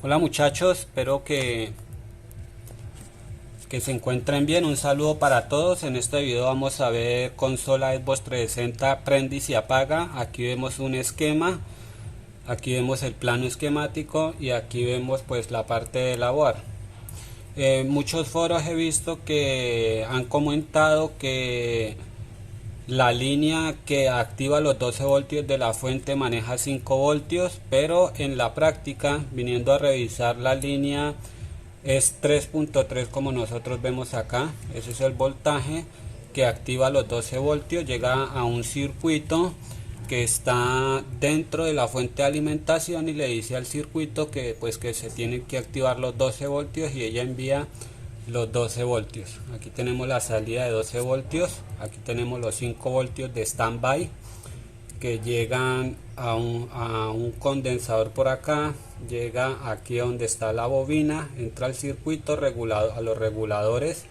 Hola muchachos, espero que se encuentren bien. Un saludo para todos. En este video vamos a ver consola Xbox 360 prende y se apaga. Aquí vemos un esquema, aquí vemos el plano esquemático y aquí vemos pues la parte de la board. Muchos foros he visto que han comentado que la línea que activa los 12 voltios de la fuente maneja 5 voltios, pero en la práctica, viniendo a revisar la línea, es 3.3 como nosotros vemos acá. Ese es el voltaje que activa los 12 voltios, llega a un circuito que está dentro de la fuente de alimentación y le dice al circuito que pues que se tienen que activar los 12 voltios y ella envía los 12 voltios. Aquí tenemos la salida de 12 voltios, aquí tenemos los 5 voltios de standby que llegan a un condensador por acá, llega aquí donde está la bobina, entra al circuito regulado, a los reguladores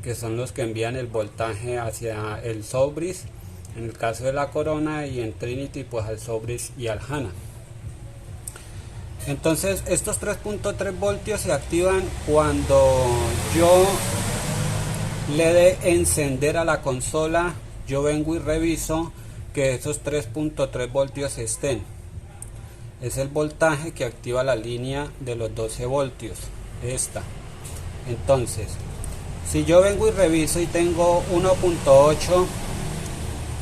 que son los que envían el voltaje hacia el Sobris en el caso de la Corona, y en Trinity pues al Sobris y al HANA. Entonces estos 3.3 voltios se activan cuando yo le dé encender a la consola. Yo vengo y reviso que esos 3.3 voltios estén. Es el voltaje que activa la línea de los 12 voltios, esta. Entonces si yo vengo y reviso y tengo 1.8,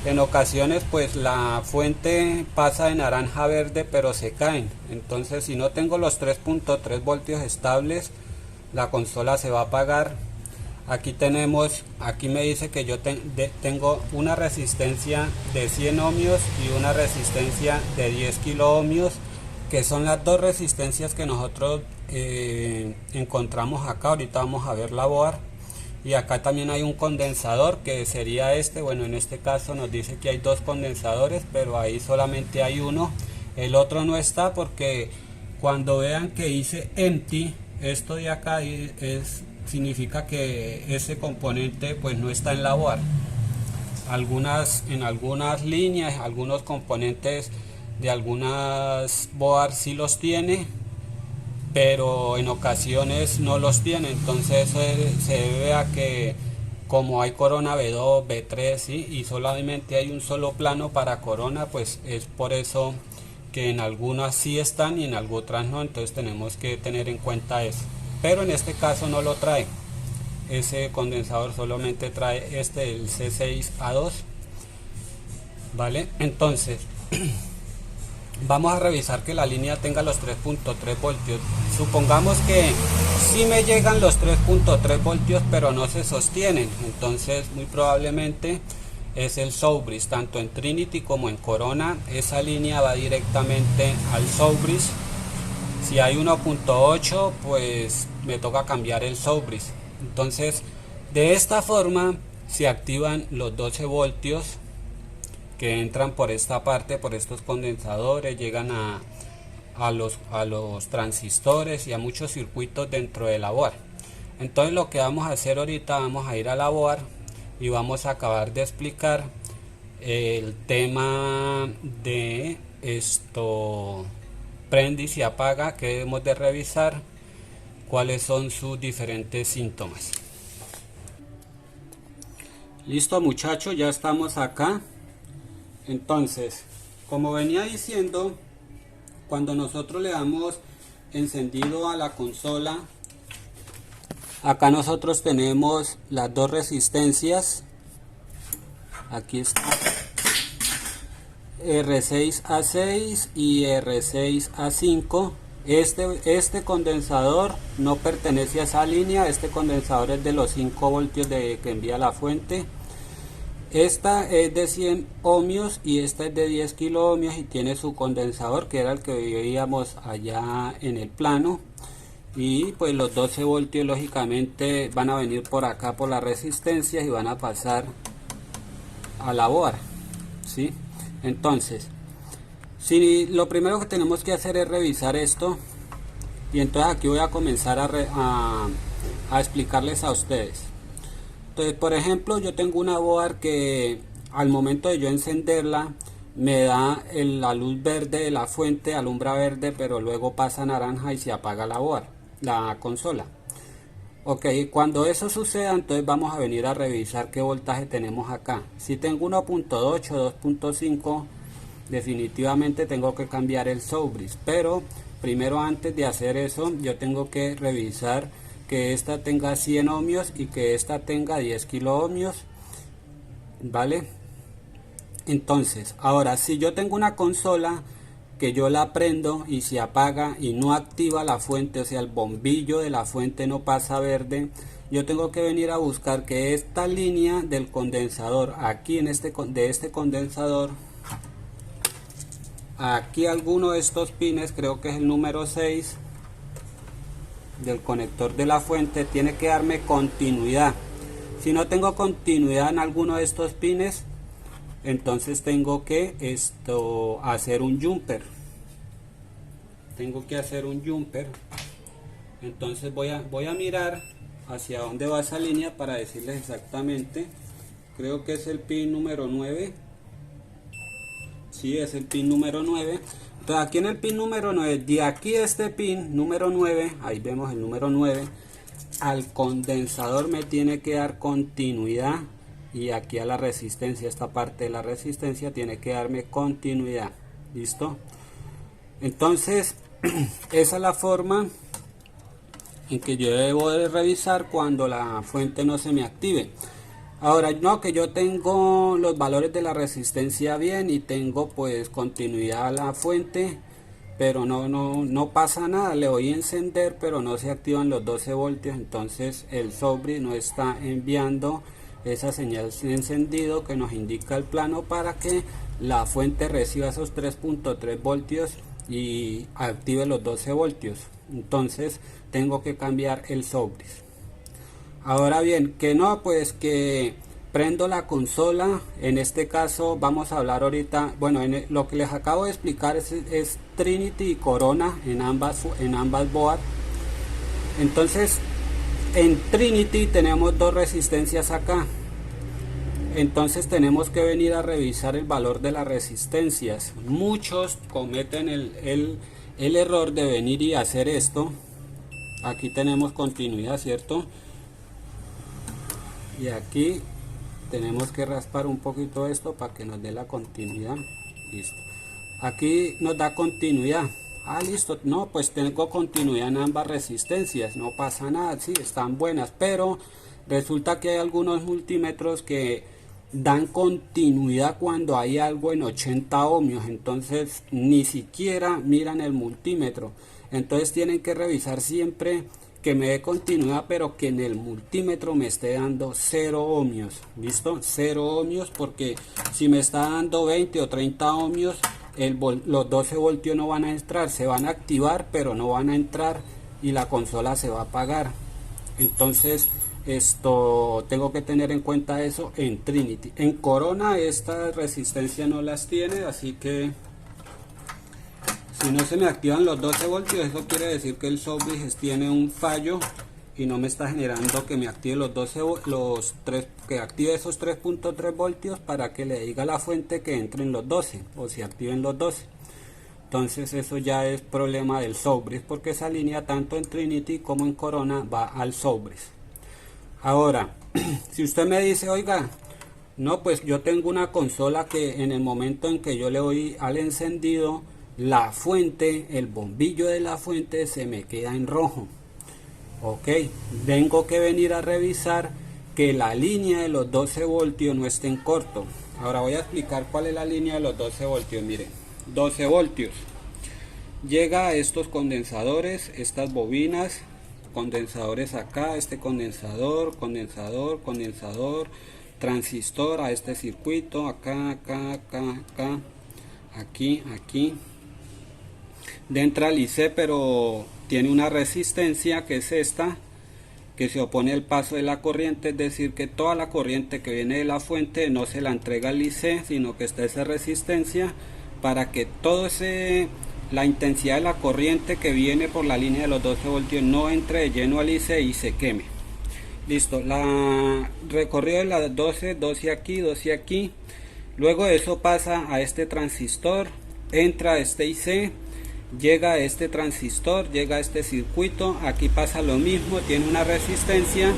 en ocasiones pues la fuente pasa de naranja a verde pero se caen. Entonces si no tengo los 3.3 voltios estables, la consola se va a apagar. Aquí tenemos, aquí me dice que yo tengo una resistencia de 100 ohmios y una resistencia de 10 kilo ohmios, que son las dos resistencias que nosotros encontramos acá. Ahorita vamos a ver la board. Y acá también hay un condensador que sería este. Bueno, en este caso nos dice que hay dos condensadores, pero ahí solamente hay uno. El otro no está porque cuando vean que dice empty, esto de acá significa que ese componente pues no está en la board. En algunas líneas, algunos componentes de algunas boards sí los tiene, pero en ocasiones no los tiene. Entonces se debe a que como hay Corona B2, B3, ¿sí? Y solamente hay un solo plano para Corona, pues es por eso que en algunas sí están y en otras no. Entonces tenemos que tener en cuenta eso, pero en este caso no lo trae. Ese condensador solamente trae el C6A2, ¿vale? Entonces vamos a revisar que la línea tenga los 3.3 voltios. Supongamos que sí me llegan los 3.3 voltios pero no se sostienen. Entonces muy probablemente es el Sobris. Tanto en Trinity como en Corona esa línea va directamente al Sobris. Si hay 1.8 pues me toca cambiar el Sobris. Entonces de esta forma se activan los 12 voltios que entran por esta parte, por estos condensadores, llegan a los transistores y a muchos circuitos dentro de la board. Entonces lo que vamos a hacer ahorita, vamos a ir a la board y vamos a acabar de explicar el tema de esto prende y se apaga, que debemos de revisar cuáles son sus diferentes síntomas. Listo muchachos, ya estamos acá. Entonces, como venía diciendo, cuando nosotros le damos encendido a la consola, acá nosotros tenemos las dos resistencias. Aquí está R6A6 y R6A5. Este condensador no pertenece a esa línea. Este condensador es de los 5 voltios que envía la fuente. Esta es de 100 ohmios y esta es de 10 kilo ohmios y tiene su condensador, que era el que veíamos allá en el plano. Y pues los 12 voltios lógicamente van a venir por acá por las resistencias y van a pasar a la board, ¿sí? Entonces lo primero que tenemos que hacer es revisar esto, y entonces aquí voy a comenzar a explicarles a ustedes. Entonces, por ejemplo, yo tengo una board que al momento de yo encenderla me da la luz verde de la fuente, alumbra verde, pero luego pasa naranja y se apaga la consola. Ok, cuando eso suceda, entonces vamos a venir a revisar qué voltaje tenemos acá. Si tengo 1.8, 2.5, definitivamente tengo que cambiar el Soubris, pero primero, antes de hacer eso, yo tengo que revisar que esta tenga 100 ohmios y que esta tenga 10 kilo ohmios, ¿vale? Entonces, ahora si yo tengo una consola que yo la prendo y se apaga y no activa la fuente, o sea, el bombillo de la fuente no pasa verde, yo tengo que venir a buscar que esta línea del condensador, aquí en este condensador, aquí alguno de estos pines, creo que es el número 6 del conector de la fuente, tiene que darme continuidad. Si no tengo continuidad en alguno de estos pines, entonces tengo que hacer un jumper. Entonces voy a mirar hacia dónde va esa línea para decirles exactamente. Creo que es el pin número 9. Sí, es el pin número 9. Entonces aquí en el pin número 9, de aquí a este pin número 9, ahí vemos el número 9, al condensador me tiene que dar continuidad. Y aquí a la resistencia, esta parte de la resistencia tiene que darme continuidad. ¿Listo? Entonces esa es la forma en que yo debo de revisar cuando la fuente no se me active. Ahora, no, que yo tengo los valores de la resistencia bien y tengo pues continuidad a la fuente, pero no pasa nada, le voy a encender pero no se activan los 12 voltios, entonces el Soubris no está enviando esa señal de encendido que nos indica el plano para que la fuente reciba esos 3.3 voltios y active los 12 voltios. Entonces tengo que cambiar el Soubris. Ahora bien, que no, pues que prendo la consola. En este caso vamos a hablar ahorita, bueno, lo que les acabo de explicar es Trinity y Corona en ambas board. Entonces en Trinity tenemos dos resistencias acá, entonces tenemos que venir a revisar el valor de las resistencias. Muchos cometen el error de venir y hacer esto. Aquí tenemos continuidad, ¿cierto? Y aquí tenemos que raspar un poquito esto para que nos dé la continuidad. Listo, aquí nos da continuidad. Listo, no, pues tengo continuidad en ambas resistencias, no pasa nada, sí, están buenas, pero resulta que hay algunos multímetros que dan continuidad cuando hay algo en 80 ohmios, entonces ni siquiera miran el multímetro. Entonces tienen que revisar siempre que me dé continuidad, pero que en el multímetro me esté dando 0 ohmios. ¿Listo? 0 ohmios, porque si me está dando 20 o 30 ohmios, los 12 voltios no van a entrar, se van a activar, pero no van a entrar y la consola se va a apagar. Entonces tengo que tener en cuenta eso en Trinity. En Corona esta resistencia no las tiene, así que si no se me activan los 12 voltios, eso quiere decir que el Soubris tiene un fallo y no me está generando que me active que active esos 3.3 voltios para que le diga a la fuente que entren los 12 o se activen los 12. Entonces eso ya es problema del Soubris, porque esa línea tanto en Trinity como en Corona va al Soubris. Ahora, si usted me dice, oiga, no, pues yo tengo una consola que en el momento en que yo le doy al encendido, la fuente, el bombillo de la fuente se me queda en rojo. Ok, tengo que venir a revisar que la línea de los 12 voltios no esté en corto. Ahora voy a explicar cuál es la línea de los 12 voltios. Miren, 12 voltios llega a estos condensadores, estas bobinas, condensadores acá, este condensador, transistor a este circuito, acá, aquí, dentro al IC, pero tiene una resistencia que es esta, que se opone al paso de la corriente, es decir, que toda la corriente que viene de la fuente no se la entrega al IC, sino que está esa resistencia para que la intensidad de la corriente que viene por la línea de los 12 voltios no entre de lleno al IC y se queme. Listo, la recorrido de las 12 aquí, Luego de eso pasa a este transistor, entra a este IC, llega a este transistor, llega a este circuito. Aquí pasa lo mismo, tiene una resistencia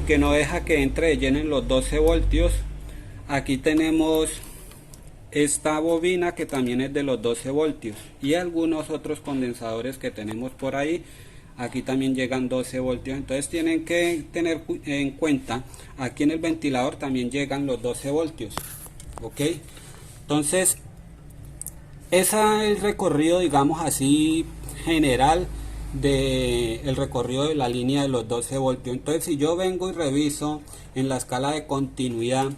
que no deja que entre de lleno en los 12 voltios. Aquí tenemos esta bobina que también es de los 12 voltios y algunos otros condensadores que tenemos por ahí. Aquí también llegan 12 voltios, entonces tienen que tener en cuenta, aquí en el ventilador también llegan los 12 voltios. Ok, entonces ese es el recorrido, digamos así, general del recorrido de la línea de los 12 voltios. Entonces si yo vengo y reviso en la escala de continuidad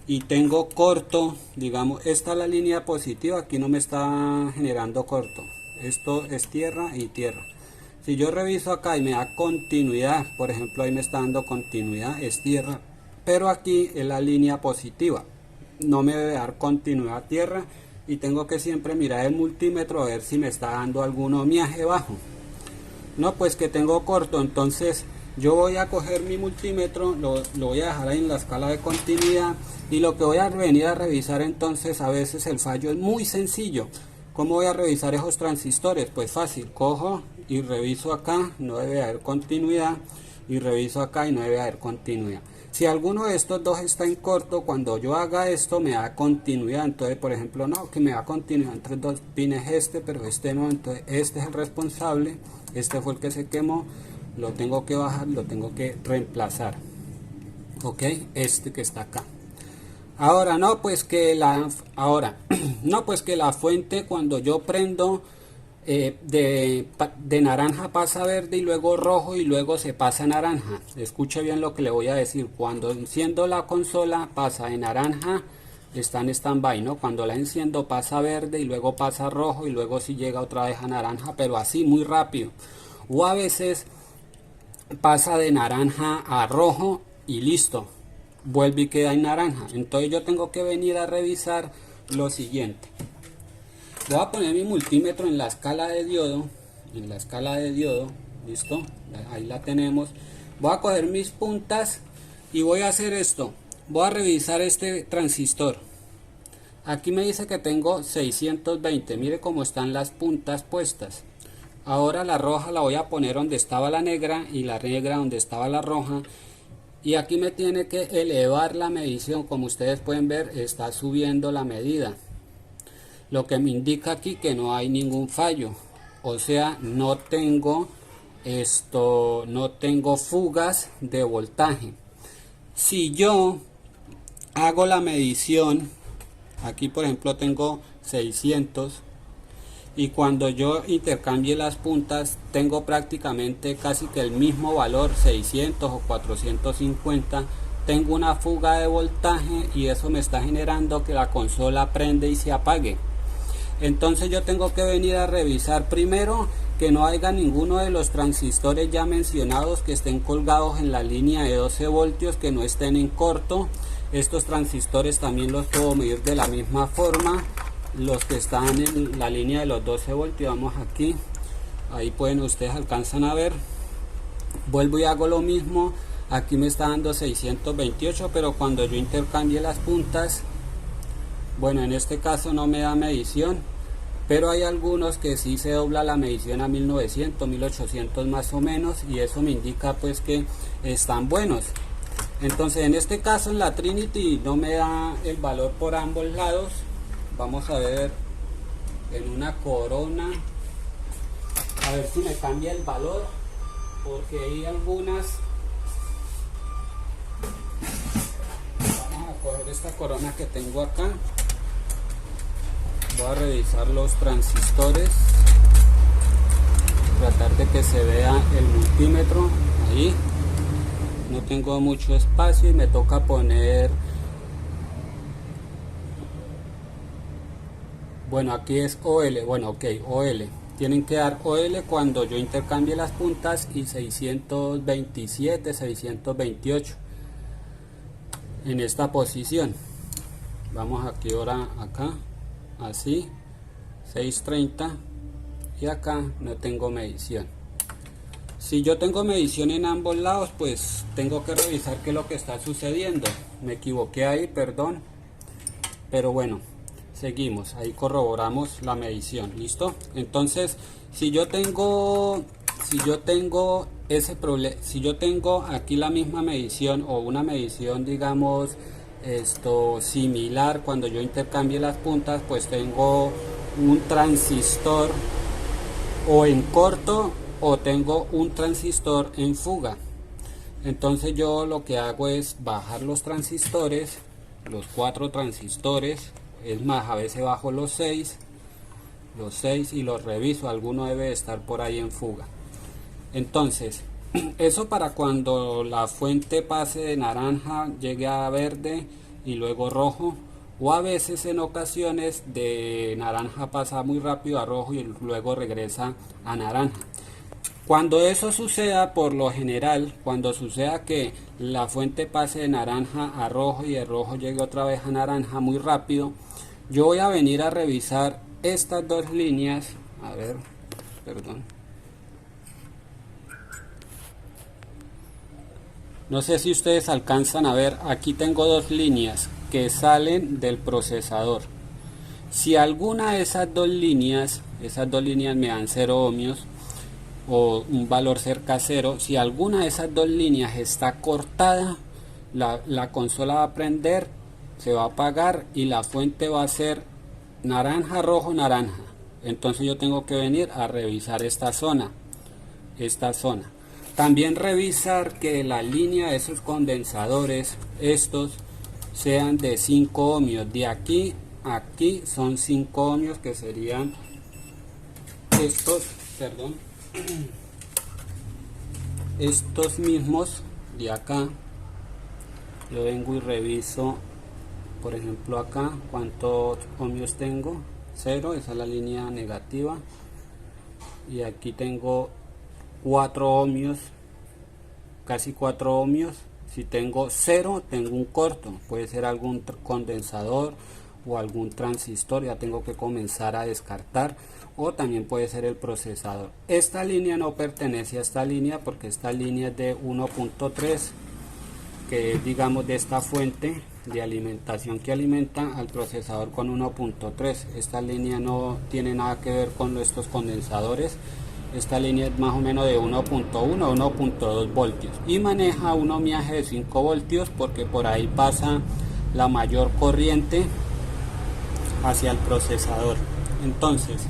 y tengo corto, digamos, esta es la línea positiva, aquí no me está generando corto, esto es tierra y tierra. Si yo reviso acá y me da continuidad, por ejemplo ahí me está dando continuidad, es tierra, pero aquí es la línea positiva, no me debe dar continuidad a tierra y tengo que siempre mirar el multímetro a ver si me está dando algún ohmiaje bajo. No, pues que tengo corto, entonces yo voy a coger mi multímetro, lo voy a dejar ahí en la escala de continuidad y lo que voy a venir a revisar, entonces a veces el fallo es muy sencillo. ¿Cómo voy a revisar esos transistores? Pues fácil, cojo y reviso acá, no debe haber continuidad, y reviso acá y no debe haber continuidad. Si alguno de estos dos está en corto, cuando yo haga esto me da continuidad. Entonces, por ejemplo, no, que me da continuidad entre dos pines pero este no. Entonces este es el responsable, este fue el que se quemó, lo tengo que bajar, lo tengo que reemplazar. Ok, este que está acá. Ahora no, pues que la fuente, cuando yo prendo de naranja pasa a verde y luego rojo y luego se pasa a naranja. Escuche bien lo que le voy a decir. Cuando enciendo la consola pasa de naranja, está en stand-by, ¿no? Cuando la enciendo pasa a verde y luego pasa a rojo y luego sí llega otra vez a naranja, pero así muy rápido. O a veces pasa de naranja a rojo y listo, vuelve y queda en naranja. Entonces yo tengo que venir a revisar lo siguiente. Voy a poner mi multímetro en la escala de diodo, listo, ahí la tenemos. Voy a coger mis puntas y voy a hacer esto. Voy a revisar este transistor. Aquí me dice que tengo 620, mire cómo están las puntas puestas. Ahora la roja la voy a poner donde estaba la negra y la negra donde estaba la roja. Y aquí me tiene que elevar la medición, como ustedes pueden ver está subiendo la medida. Lo que me indica aquí que no hay ningún fallo, o sea, no tengo fugas de voltaje. Si yo hago la medición, aquí por ejemplo tengo 600 y cuando yo intercambie las puntas tengo prácticamente casi que el mismo valor, 600 o 450. Tengo una fuga de voltaje y eso me está generando que la consola prende y se apague. Entonces yo tengo que venir a revisar primero que no haya ninguno de los transistores ya mencionados que estén colgados en la línea de 12 voltios, que no estén en corto. Estos transistores también los puedo medir de la misma forma, los que están en la línea de los 12 voltios. Vamos aquí, ahí pueden, ustedes alcanzan a ver. Vuelvo y hago lo mismo, aquí me está dando 628, pero cuando yo intercambie las puntas, bueno, en este caso no me da medición, pero hay algunos que sí se dobla la medición a 1900, 1800 más o menos, y eso me indica pues que están buenos. Entonces en este caso en la Trinity no me da el valor por ambos lados. Vamos a ver en una Corona, a ver si me cambia el valor, porque hay algunas. Vamos a coger esta Corona que tengo acá. Voy a revisar los transistores, tratar de que se vea el multímetro. Ahí no tengo mucho espacio y me toca poner, bueno, aquí es OL, bueno, ok, OL. Tienen que dar OL cuando yo intercambie las puntas, y 627, 628 en esta posición. Vamos aquí ahora acá, así, 630, y acá no tengo medición. Si yo tengo medición en ambos lados, pues tengo que revisar qué es lo que está sucediendo. Me equivoqué ahí, perdón, pero bueno, seguimos, ahí corroboramos la medición. ¿Listo? Entonces, si yo tengo ese problema, si yo tengo aquí la misma medición o una medición, digamos, similar, cuando yo intercambie las puntas, pues tengo un transistor o en corto o tengo un transistor en fuga. Entonces yo lo que hago es bajar los transistores, los 4 transistores, es más, a veces bajo los 6 y los reviso, alguno debe estar por ahí en fuga. Entonces, eso para cuando la fuente pase de naranja, llegue a verde y luego rojo, o a veces en ocasiones de naranja pasa muy rápido a rojo y luego regresa a naranja. Cuando eso suceda, por lo general, cuando suceda que la fuente pase de naranja a rojo y de rojo llegue otra vez a naranja muy rápido, yo voy a venir a revisar estas dos líneas. A ver, perdón. No sé si ustedes alcanzan a ver, aquí tengo dos líneas que salen del procesador. Si alguna de esas dos líneas me dan 0 ohmios o un valor cerca a 0, si alguna de esas dos líneas está cortada, la consola va a prender, se va a apagar y la fuente va a ser naranja, rojo, naranja. Entonces yo tengo que venir a revisar esta zona. También revisar que la línea de esos condensadores, estos, sean de 5 ohmios. De aquí a aquí son 5 ohmios, que serían estos, perdón, estos mismos de acá. Yo vengo y reviso, por ejemplo acá, cuántos ohmios tengo. 0, esa es la línea negativa. Y aquí tengo 4 ohmios, casi 4 ohmios. Si tengo 0, tengo un corto, puede ser algún condensador o algún transistor, ya tengo que comenzar a descartar, o también puede ser el procesador. Esta línea no pertenece a esta línea porque esta línea es de 1.3, que es, digamos, de esta fuente de alimentación que alimenta al procesador con 1.3. esta línea no tiene nada que ver con estos condensadores. Esta línea es más o menos de 1.1 o 1.2 voltios y maneja un ohmiaje de 5 voltios porque por ahí pasa la mayor corriente hacia el procesador. Entonces,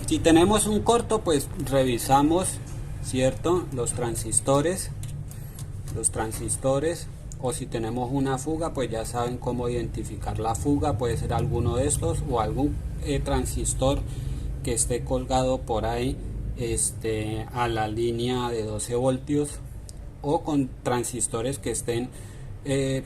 si tenemos un corto, pues revisamos, ¿cierto?, los transistores, o si tenemos una fuga, pues ya saben cómo identificar la fuga. Puede ser alguno de estos o algún transistor que esté colgado por ahí a la línea de 12 voltios, o con transistores que estén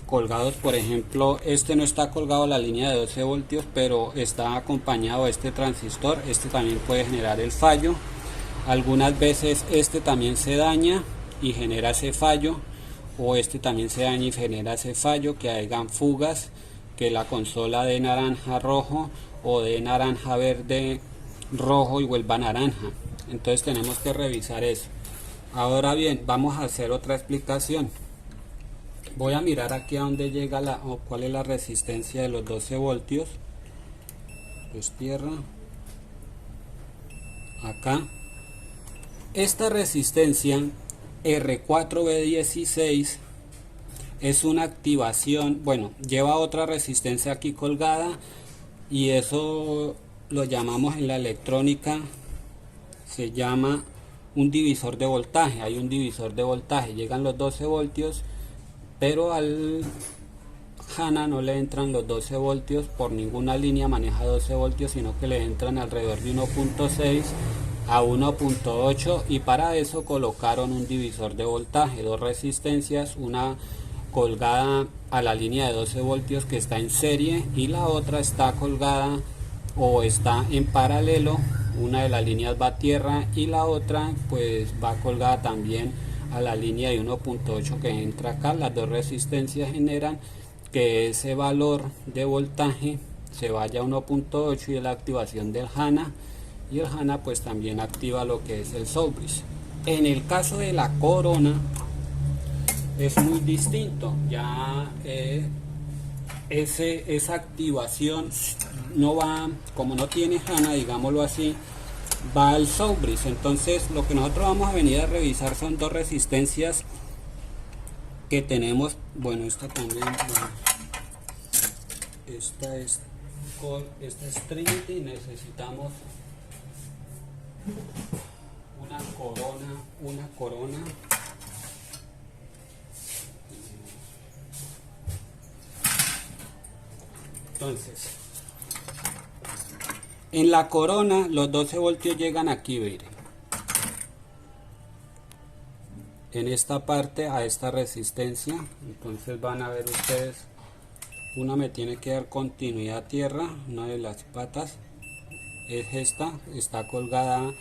colgados. Por ejemplo, este no está colgado a la línea de 12 voltios, pero está acompañado de este transistor. Este también puede generar el fallo. Algunas veces este también se daña y genera ese fallo, o este también se daña y genera ese fallo, que hagan fugas, que la consola de naranja rojo o de naranja verde rojo y vuelva naranja. Entonces tenemos que revisar eso. Ahora bien, vamos a hacer otra explicación. Voy a mirar aquí a dónde llega cuál es la resistencia de los 12 voltios. Pues tierra acá. Esta resistencia R4B16 es una activación, bueno, lleva otra resistencia aquí colgada, y eso lo llamamos en la electrónica, se llama un divisor de voltaje. Hay un divisor de voltaje, llegan los 12 voltios, pero al HANA no le entran los 12 voltios por ninguna línea, maneja 12 voltios, sino que le entran alrededor de 1.6 a 1.8, y para eso colocaron un divisor de voltaje, dos resistencias, una colgada a la línea de 12 voltios que está en serie y la otra está colgada o está en paralelo. Una de las líneas va a tierra y la otra pues va colgada también a la línea de 1.8 que entra acá. Las dos resistencias generan que ese valor de voltaje se vaya a 1.8 y es la activación del HANA, y el HANA pues también activa lo que es el Soulbridge. En el caso de la corona es muy distinto, ya esa activación no va, como no tiene HANA, digámoslo así, va al Soubris. Entonces lo que nosotros vamos a venir a revisar son dos resistencias que tenemos. Bueno, esta también, bueno, esta es Trinity. Necesitamos una corona. Entonces, en la corona los 12 voltios llegan aquí, ver, en esta parte a esta resistencia. Entonces van a ver ustedes, una me tiene que dar continuidad a tierra, una de las patas es esta, está colgada,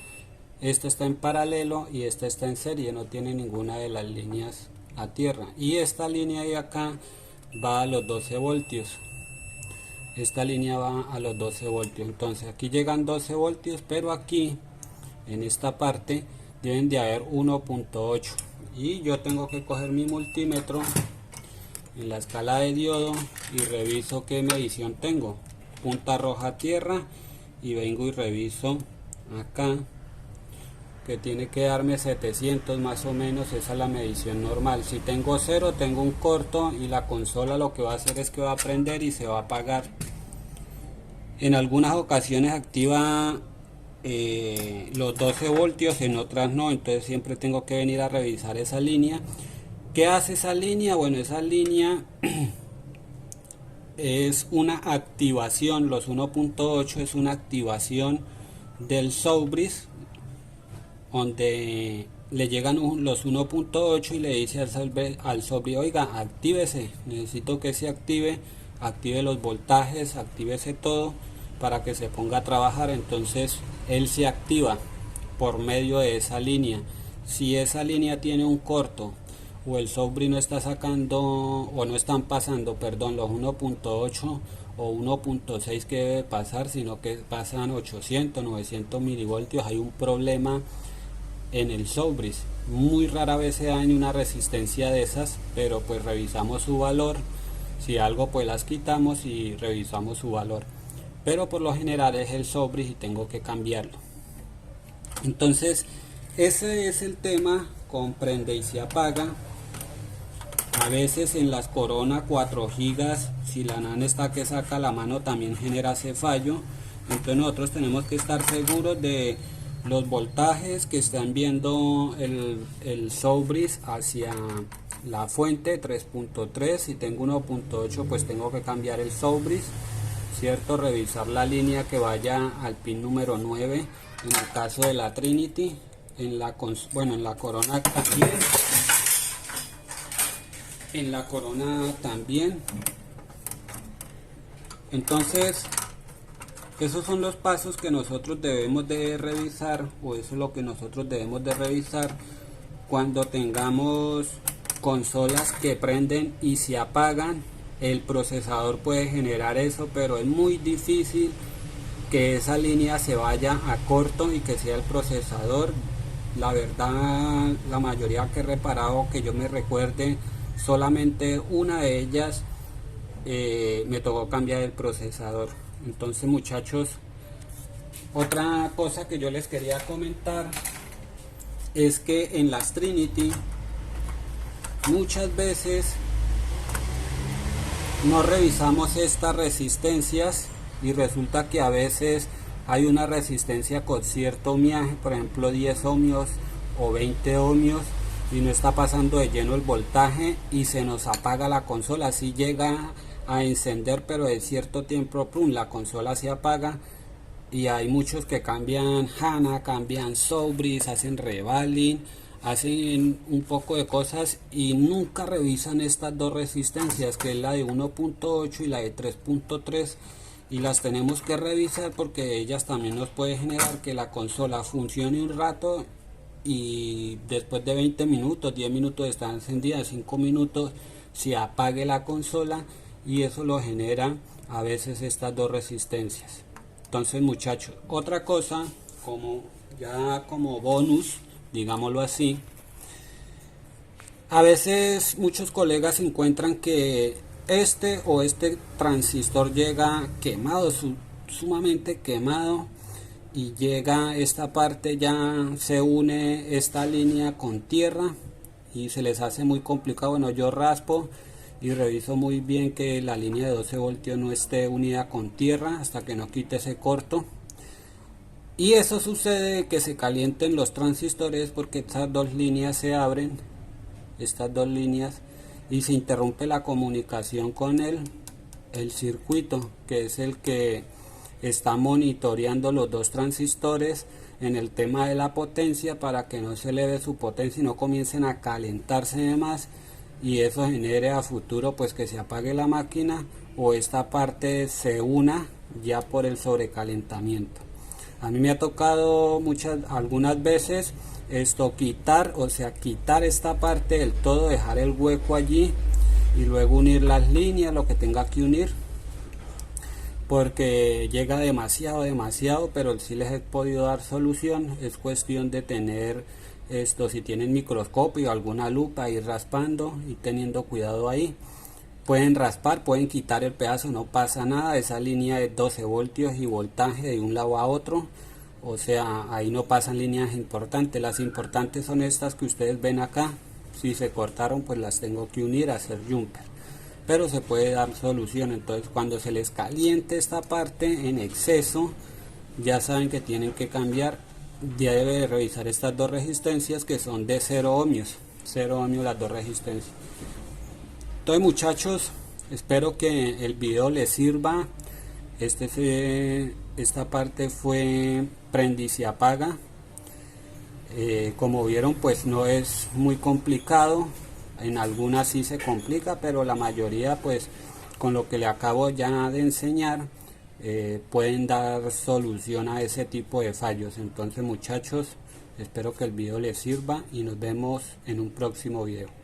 esta está en paralelo y esta está en serie, no tiene ninguna de las líneas a tierra, y esta línea de acá va a los 12 voltios. Esta línea va a los 12 voltios. Entonces aquí llegan 12 voltios, pero aquí en esta parte deben de haber 1.8, y yo tengo que coger mi multímetro en la escala de diodo y reviso qué medición tengo. Punta roja tierra, y vengo y reviso acá que tiene que darme 700 más o menos. Esa es la medición normal. Si tengo 0, tengo un corto, y la consola lo que va a hacer es que va a prender y se va a apagar. En algunas ocasiones activa los 12 voltios, en otras no, entonces siempre tengo que venir a revisar esa línea. ¿Qué hace esa línea? Bueno, esa línea es una activación, los 1.8 es una activación del Soubris, donde le llegan los 1.8 y le dice al Soubris, oiga, actívese, necesito que se active los voltajes, actívese todo para que se ponga a trabajar. Entonces él se activa por medio de esa línea. Si esa línea tiene un corto, o el Soubris no está sacando, o no están pasando, perdón, los 1.8 o 1.6 que debe pasar, sino que pasan 800, 900 milivoltios, hay un problema en el Soubris. Muy rara vez se daña una resistencia de esas, pero pues revisamos su valor. Si algo, pues las quitamos y revisamos su valor, pero por lo general es el Soubris y tengo que cambiarlo. Entonces ese es el tema con prende y se apaga. A veces en las Corona 4 gigas, si la NAND está que saca la mano, también genera ese fallo. Entonces nosotros tenemos que estar seguros de los voltajes que están viendo el Soubris hacia la fuente 3.3. Si tengo 1.8, pues tengo que cambiar el Soubris, cierto, revisar la línea que vaya al pin número 9 en el caso de la Trinity. En la Corona también, en la Corona también. Entonces esos son los pasos que nosotros debemos de revisar, o eso es lo que nosotros debemos de revisar cuando tengamos consolas que prenden y se apagan. El procesador puede generar eso, pero es muy difícil que esa línea se vaya a corto y que sea el procesador. La verdad, la mayoría que he reparado, que yo me recuerde, solamente una de ellas me tocó cambiar el procesador. Entonces, muchachos, otra cosa que yo les quería comentar es que en las Trinity muchas veces no revisamos estas resistencias, y resulta que a veces hay una resistencia con cierto ohmiaje, por ejemplo 10 ohmios o 20 ohmios, y no está pasando de lleno el voltaje y se nos apaga la consola. Así llega a encender, pero de cierto tiempo ¡pum!, la consola se apaga. Y hay muchos que cambian HANA, cambian Soubris, hacen revaling, hacen un poco de cosas y nunca revisan estas dos resistencias, que es la de 1.8 y la de 3.3, y las tenemos que revisar porque ellas también nos pueden generar que la consola funcione un rato y después de 20 minutos, 10 minutos de estar encendida, 5 minutos, se apague la consola, y eso lo genera a veces estas dos resistencias. Entonces, muchachos, otra cosa como bonus, digámoslo así, a veces muchos colegas encuentran que este transistor llega quemado, sumamente quemado, y llega esta parte, ya se une esta línea con tierra y se les hace muy complicado. Bueno, yo raspo y reviso muy bien que la línea de 12 voltios no esté unida con tierra hasta que no quite ese corto. Y eso sucede que se calienten los transistores porque estas dos líneas se abren, estas dos líneas, y se interrumpe la comunicación con el circuito, que es el que está monitoreando los dos transistores en el tema de la potencia, para que no se eleve su potencia y no comiencen a calentarse de más, y eso genere a futuro pues que se apague la máquina o esta parte se una ya por el sobrecalentamiento. A mí me ha tocado algunas veces quitar esta parte del todo, dejar el hueco allí y luego unir las líneas, lo que tenga que unir, porque llega demasiado, pero sí les he podido dar solución. Es cuestión de tener si tienen microscopio o alguna lupa, ir raspando y teniendo cuidado ahí. Pueden raspar, pueden quitar el pedazo, no pasa nada. Esa línea de 12 voltios y voltaje de un lado a otro, o sea, ahí no pasan líneas importantes. Las importantes son estas que ustedes ven acá. Si se cortaron, pues las tengo que unir, hacer jumper, pero se puede dar solución. Entonces, cuando se les caliente esta parte en exceso, ya saben que tienen que cambiar. Ya debe revisar estas dos resistencias, que son de 0 ohmios las dos resistencias. Entonces, muchachos, espero que el video les sirva. Esta parte fue prende y se apaga. Como vieron, pues no es muy complicado. En algunas sí se complica, pero la mayoría, pues con lo que le acabo ya de enseñar, pueden dar solución a ese tipo de fallos. Entonces, muchachos, espero que el video les sirva y nos vemos en un próximo video.